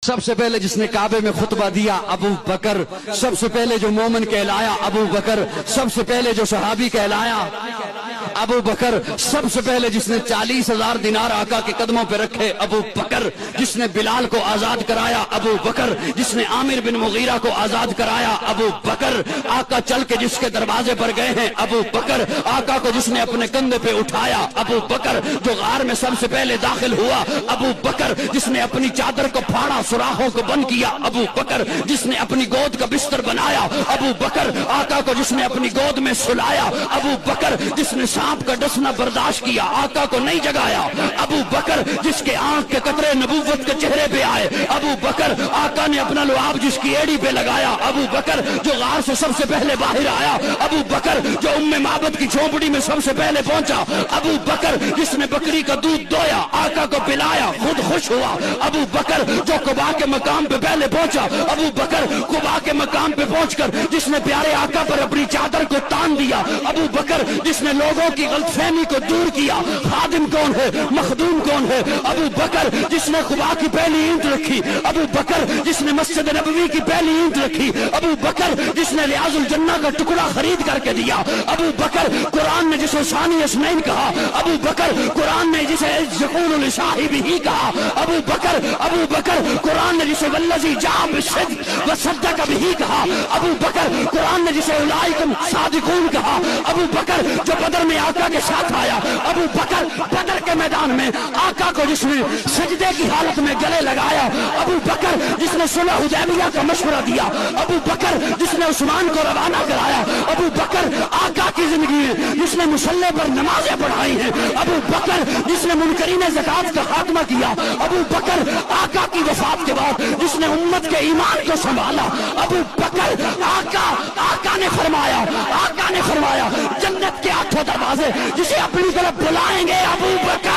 سب سے پہلے جس نے کعبے میں خطبہ دیا ابو بکر، سب سے پہلے جو مومن کہلایا ابو بکر، سب سے پہلے جو صحابی کہلایا ابو بکر، سب سے پہلے جس نے 40,000 دینار آقا کے قدموں پہ رکھے ابو بکر، جس نے بلال کو آزاد کرایا ابو بکر، جس نے عامر بن مغیرہ کو آزاد کرایا ابو بکر، آقا چل کے جس کے دروازے پر گئے ہیں ابو بکر، آقا کو جس نے اپنے کندھے پہ اٹھایا ابو بکر، جو غار میں سب سے پہلے داخل ہوا ابو بکر، جس نے اپنی چادر کو پھاڑا سوراخوں کو بند کیا ابو بکر، جس نے اپنی گود کا بستر بنایا ابو بکر، آقا کو جس نے اپنی گود میں سلایا ابو بکر، جس نے سانپ کا ڈسنا برداشت کیا آقا کو نہیں جگایا ابو بکر، جس کے آنکھ کے قطرے نبوت کے چہرے پہ آئے ابو بکر، آقا نے اپنا لعاب جس کی ایڑی پہ لگایا ابو بکر، جو غار سے سب سے پہلے باہر آیا ابو بکر، جو ام معبد کی جھونپڑی میں سب سے پہلے پہنچا ابو بکر، جس نے بکری کا دودھ دویا آقا کو پلایا خود خوش ہوا ابو بکر، جو قباء کے مقام پہ پہلے پہنچا ابو بکر، قباء کے مقام پہ پہنچ کر جس نے پیارے آقا پر اپنی چادر کو تان دیا ابو بکر، جس نے لوگوں کی غلط فہمی کو دور کیا خادم کون ہے مخدوم کون ہے ابو بکر، جس نے قباء کی پہلی اینٹ رکھی ابو بکر، جس نے مسجد نبوی کی پہلی اینٹ رکھی ابو بکر، جس نے ریاض الجنہ کا ٹکڑا خرید کر کے دیا ابو بکر، قرآن نے جسے ثانی اسنین کہا ابو بکر، قرآن نے جسے یقول لصاحبہ ہی کہا ابو بکر، قرآن نے جسے والذی جاء بالصدق وصدق بہ کہا ابو بکر، قرآن نے جسے اولئک صادقون کہا ابو بکر، جو بدر میں آقا کے ساتھ آیا ابو بکر، بدر کے میدان میں آقا کو جس نے سجدے کی حالت میں گلے لگایا ابو بکر، جس نے صلح حدیبیہ کا مشورہ دیا ابو بکر، جس نے عثمان کو روانہ کرایا ابو بکر، آقا کی زندگی میں جس نے مصلی پر نمازیں پڑھائی ہیں ابو بکر، جس نے منکرین زکات کا خاتمہ کیا ابو بکر، آقا کی وفات کے بعد جس نے امت کے ایمان کو سنبھالا ابو بکر، آقا نے فرمایا جنت کے 8 دروازے جسے اپنی طرف بلائیں گے ابو بکر